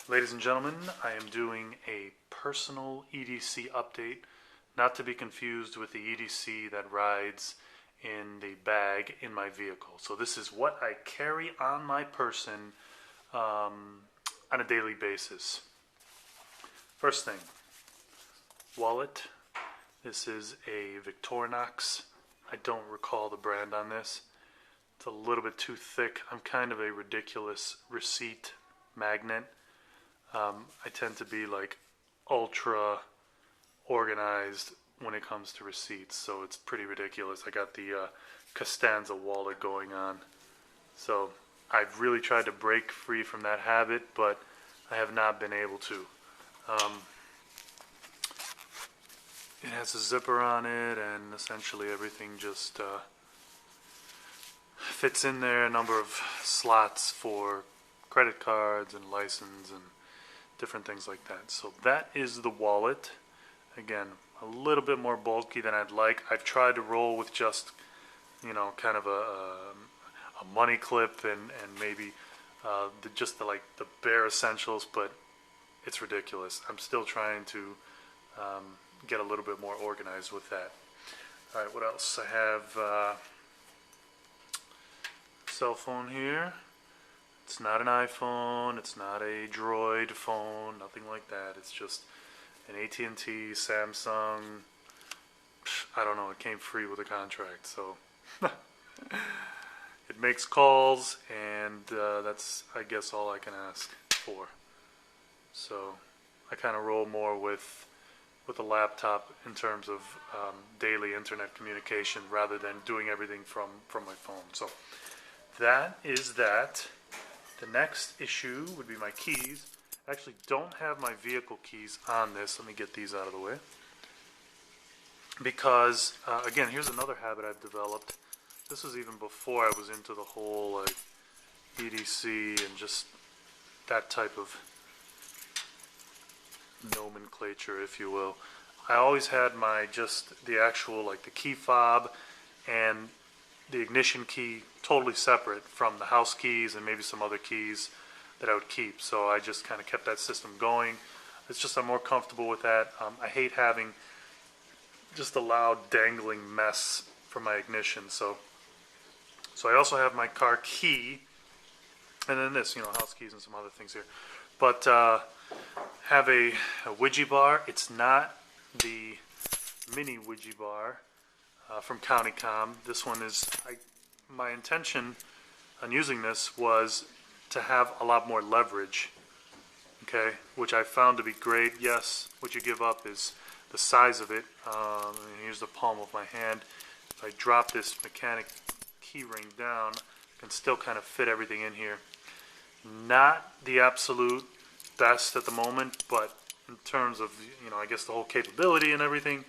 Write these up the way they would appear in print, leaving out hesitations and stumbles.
Ladies and gentlemen, I am doing a personal EDC update, not to be confused with the EDC that rides in the bag in my vehicle. So this is what I carry on my person on a daily basis. First thing, wallet. This is a Victorinox. I don't recall the brand on this. It's a little bit too thick. I'm kind of a ridiculous receipt magnet. I tend to be like ultra organized when it comes to receipts, so it's pretty ridiculous. I got the Costanza wallet going on. So I've really tried to break free from that habit, but I have not been able to. It has a zipper on it, and essentially everything just fits in there. A number of slots for credit cards and license and different things like that. So that is the wallet. Again, a little bit more bulky than I'd like. I've tried to roll with just, kind of a money clip and maybe just the bare essentials, but it's ridiculous. I'm still trying to get a little bit more organized with that. All right, what else? I have cell phone here. It's not an iPhone, it's not a Droid phone, nothing like that. It's just an AT&T, Samsung. I don't know, it came free with a contract, so it makes calls, and that's, I guess, all I can ask for. So I kind of roll more with a laptop in terms of daily internet communication rather than doing everything from my phone. So that is that. The next issue would be my keys. I actually don't have my vehicle keys on this. Let me get these out of the way. Because, again, here's another habit I've developed. This was even before I was into the whole EDC and just that type of nomenclature, if you will. I always had the actual, the key fob and the ignition key totally separate from the house keys and maybe some other keys that I would keep. So I just kind of kept that system going. It's just I'm more comfortable with that. I hate having just a loud dangling mess for my ignition. So I also have my car key, and then this, house keys and some other things here. But have a Ouija bar. It's not the mini Ouija bar from CountyCom. This one is, my intention on using this was to have a lot more leverage, okay, which I found to be great. Yes, what you give up is the size of it. Here's the palm of my hand. If I drop this mechanic key ring down, I can still kind of fit everything in here. Not the absolute best at the moment, but in terms of, I guess the whole capability and everything,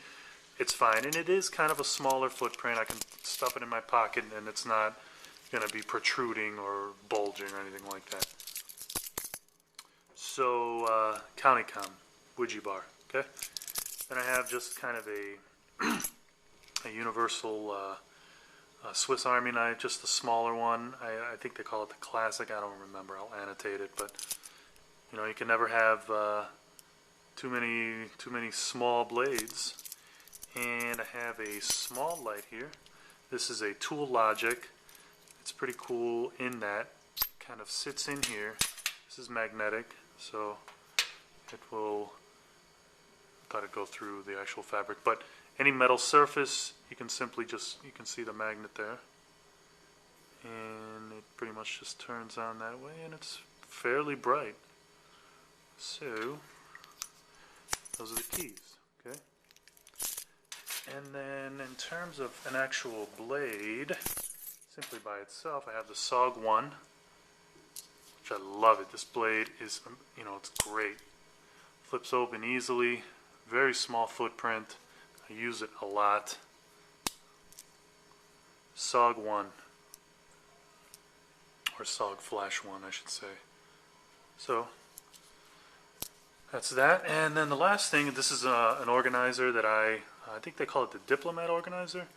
it's fine. And it is kind of a smaller footprint. I can stuff it in my pocket and it's not going to be protruding or bulging or anything like that. So, CountyCom, Ouija bar, okay? Then I have just kind of a universal Swiss Army knife, just a smaller one. I think they call it the Classic. I don't remember. I'll annotate it. But, you can never have too many small blades. And I have a small light here. This is a Tool Logic. It's pretty cool in that it kind of sits in here. This is magnetic, so it will, I thought it'd go through the actual fabric, but any metal surface, you can simply you can see the magnet there. And it pretty much just turns on that way, and it's fairly bright. So, those are the keys, okay? And then in terms of an actual blade, simply by itself, I have the SOG 1, which I love it. This blade is, it's great. Flips open easily, very small footprint. I use it a lot. SOG 1, or SOG Flash 1, I should say. So, that's that. And then the last thing, this is an organizer that I think they call it the Diplomat organizer,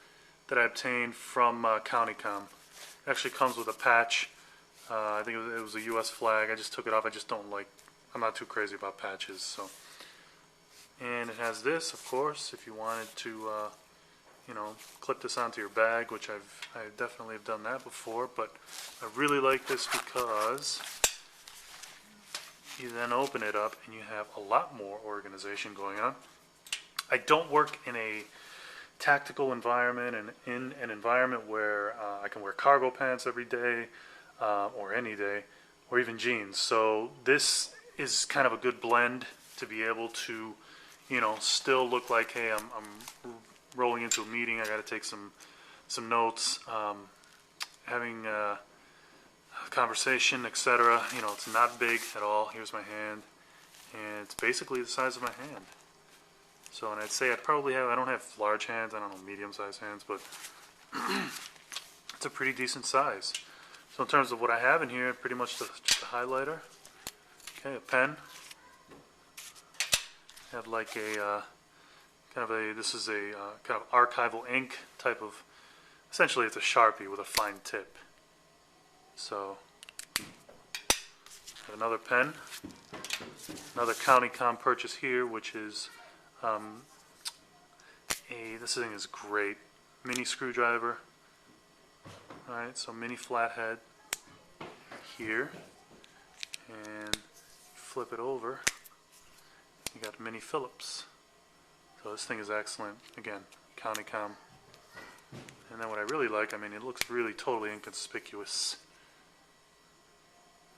that I obtained from CountyCom. It actually comes with a patch. I think it was a U.S. flag. I just took it off. I I'm not too crazy about patches. So, and it has this, of course, if you wanted to, you know, clip this onto your bag, which I definitely have done that before. But I really like this because you then open it up and you have a lot more organization going on. I don't work in a tactical environment and in an environment where I can wear cargo pants every day or any day, or even jeans. So this is kind of a good blend to be able to, you know, still look like, hey, I'm rolling into a meeting, I got to take some notes, having a conversation, etc. You know, it's not big at all. Here's my hand, and it's basically the size of my hand. So, and I'd say I don't have large hands, I don't know, medium-sized hands, but it's a pretty decent size. So in terms of what I have in here, pretty much just a highlighter, okay, a pen, I have like a, this is a kind of archival ink type of, essentially it's a Sharpie with a fine tip. So, I have another pen, another County Com purchase here, which is this thing is great, mini screwdriver. Alright, so mini flathead here, and flip it over, you got mini Phillips. So this thing is excellent. Again, County Com. And then what I really like, I mean, it looks really totally inconspicuous.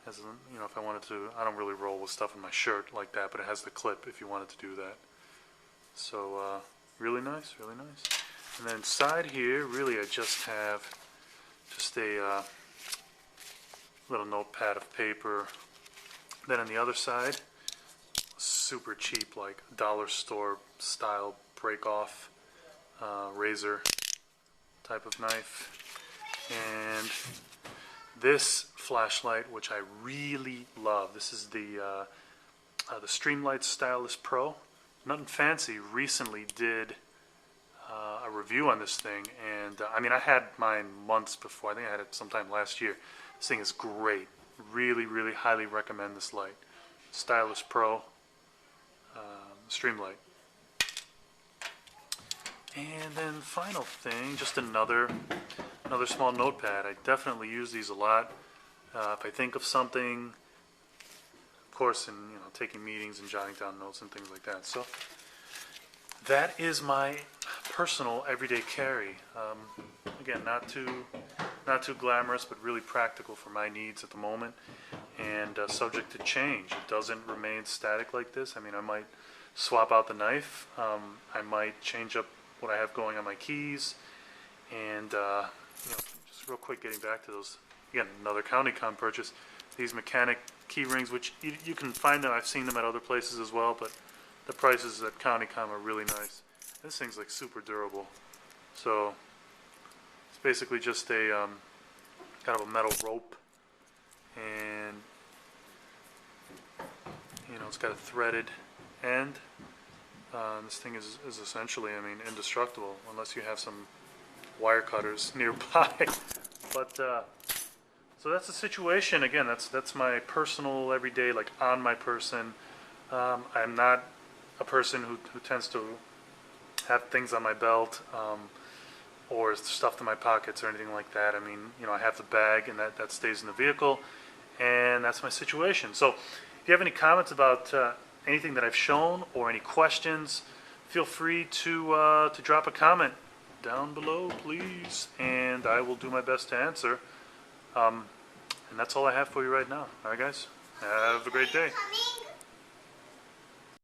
As you know, if I wanted to, I don't really roll with stuff in my shirt like that, but it has the clip if you wanted to do that. So really nice, really nice. And then inside here, really I just have just a little notepad of paper. Then on the other side, super cheap, like dollar store style break off razor type of knife. And this flashlight, which I really love, this is the Streamlight Stylus Pro. Nothing fancy. Recently did a review on this thing, and I mean, I had mine months before. I think I had it sometime last year. This thing is great. Really, really highly recommend this light. Stylus Pro, Streamlight. And then final thing, just another small notepad. I definitely use these a lot. If I think of something, of course, in taking meetings and jotting down notes and things like that. So that is my personal everyday carry. Again, not too glamorous, but really practical for my needs at the moment, and subject to change. It doesn't remain static like this. I mean, I might swap out the knife. I might change up what I have going on my keys, and just real quick, getting back to those. Again, another County Com purchase. These mechanic key rings, which you can find them. I've seen them at other places as well, but the prices at County Com are really nice. This thing's like super durable. So it's basically just a kind of a metal rope, and it's got a threaded end. This thing is essentially, I mean, indestructible unless you have some wire cutters nearby. But so that's the situation. Again, that's my personal everyday, like on my person. I'm not a person who tends to have things on my belt or stuffed in my pockets or anything like that. I mean, I have the bag, and that stays in the vehicle, and that's my situation. So if you have any comments about anything that I've shown or any questions, feel free to drop a comment down below, please, and I will do my best to answer. And that's all I have for you right now. All right, guys, have a great day.